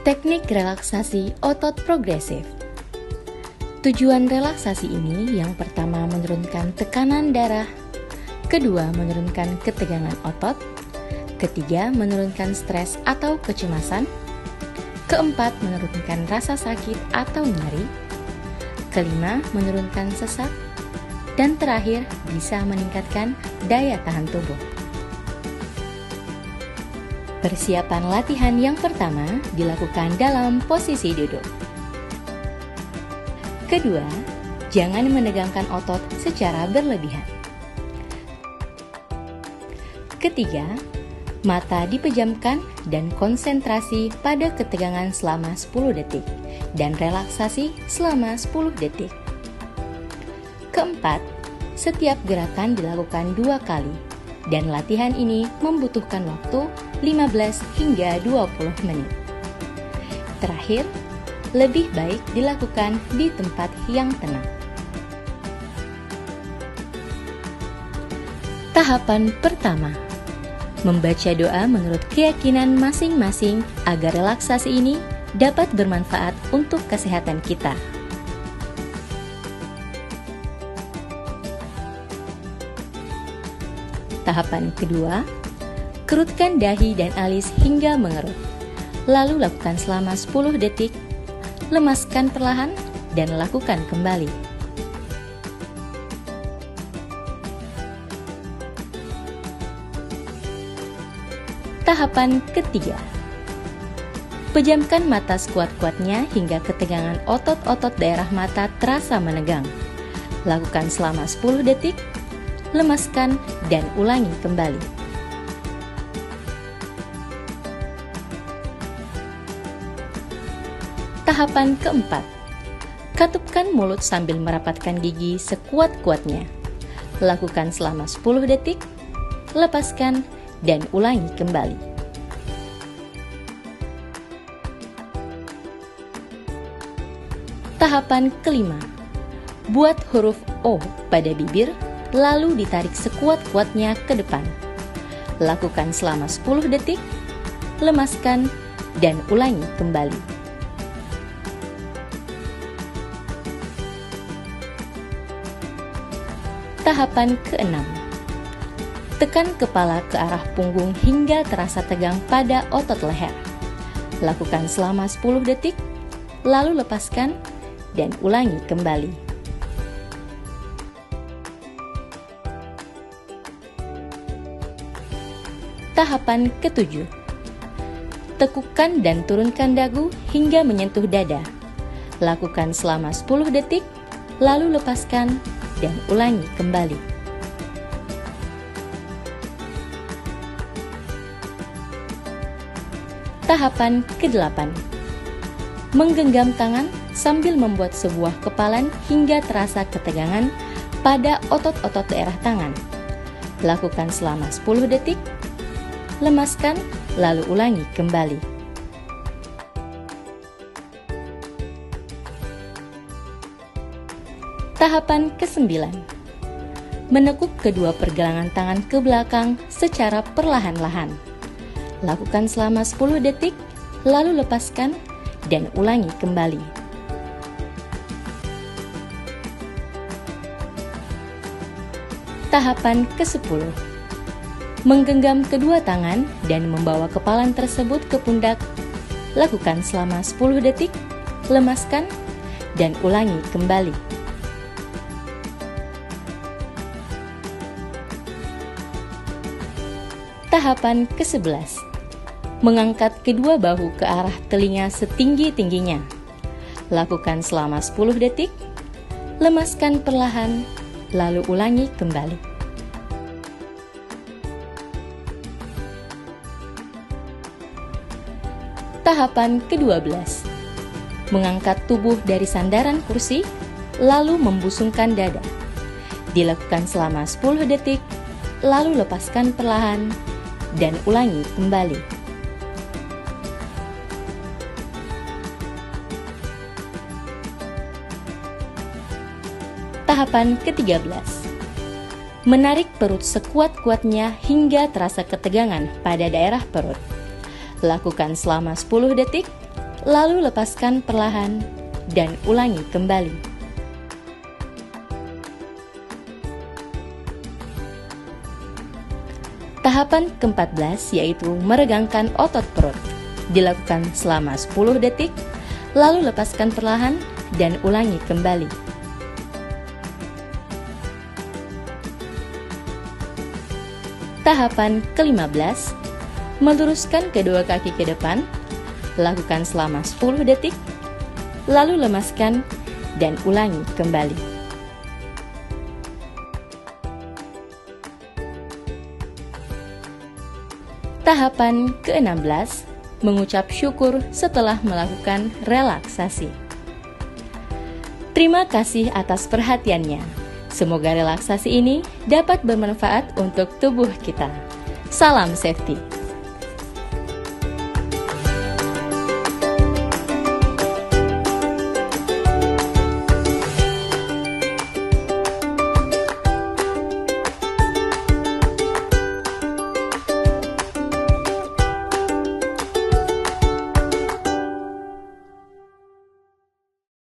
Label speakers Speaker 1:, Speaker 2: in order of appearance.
Speaker 1: Teknik relaksasi otot progresif. Tujuan relaksasi ini yang pertama menurunkan tekanan darah, kedua menurunkan ketegangan otot, ketiga menurunkan stres atau kecemasan, keempat menurunkan rasa sakit atau nyeri, kelima menurunkan sesak, dan terakhir bisa meningkatkan daya tahan tubuh. Persiapan latihan yang pertama dilakukan dalam posisi duduk. Kedua, jangan menegangkan otot secara berlebihan. Ketiga, mata dipejamkan dan konsentrasi pada ketegangan selama 10 detik dan relaksasi selama 10 detik. Keempat, setiap gerakan dilakukan 2 kali dan latihan ini membutuhkan waktu 15 hingga 20 menit. Terakhir, lebih baik dilakukan di tempat yang tenang. Tahapan pertama, membaca doa menurut keyakinan masing-masing agar relaksasi ini dapat bermanfaat untuk kesehatan kita. Tahapan kedua, kerutkan dahi dan alis hingga mengerut. Lalu lakukan selama 10 detik, lemaskan perlahan dan lakukan kembali. Tahapan ketiga, pejamkan mata sekuat-kuatnya hingga ketegangan otot-otot daerah mata terasa menegang. Lakukan selama 10 detik, lemaskan dan ulangi kembali. Tahapan keempat, katupkan mulut sambil merapatkan gigi sekuat-kuatnya. Lakukan selama 10 detik, lepaskan dan ulangi kembali. Tahapan kelima, buat huruf O pada bibir, lalu ditarik sekuat-kuatnya ke depan. Lakukan selama 10 detik, lemaskan dan ulangi kembali. Tahapan keenam, tekan kepala ke arah punggung hingga terasa tegang pada otot leher. Lakukan selama 10 detik, lalu lepaskan dan ulangi kembali. Tahapan ketujuh, tekukan dan turunkan dagu hingga menyentuh dada. Lakukan selama 10 detik, lalu lepaskan dan ulangi kembali. Tahapan ke-8, menggenggam tangan sambil membuat sebuah kepalan hingga terasa ketegangan pada otot-otot daerah tangan. Lakukan selama 10 detik, lemaskan, lalu ulangi kembali. Tahapan ke-9, menekuk kedua pergelangan tangan ke belakang secara perlahan-lahan. Lakukan selama 10 detik, lalu lepaskan dan ulangi kembali. Tahapan ke-10, menggenggam kedua tangan dan membawa kepalan tersebut ke pundak. Lakukan selama 10 detik, lemaskan dan ulangi kembali. Tahapan ke-11, mengangkat kedua bahu ke arah telinga setinggi-tingginya. Lakukan selama 10 detik, lemaskan perlahan, lalu ulangi kembali. Tahapan ke-12, mengangkat tubuh dari sandaran kursi, lalu membusungkan dada. Dilakukan selama 10 detik, lalu lepaskan perlahan, dan ulangi kembali. Tahapan ke-13, menarik perut sekuat-kuatnya hingga terasa ketegangan pada daerah perut. Lakukan selama 10 detik, lalu lepaskan perlahan dan ulangi kembali. Tahapan ke-14 yaitu meregangkan otot perut. Dilakukan selama 10 detik, lalu lepaskan perlahan dan ulangi kembali. Tahapan ke-15, meluruskan kedua kaki ke depan, lakukan selama 10 detik, lalu lemaskan dan ulangi kembali. Tahapan ke-16, mengucap syukur setelah melakukan relaksasi. Terima kasih atas perhatiannya. Semoga relaksasi ini dapat bermanfaat untuk tubuh kita. Salam safety.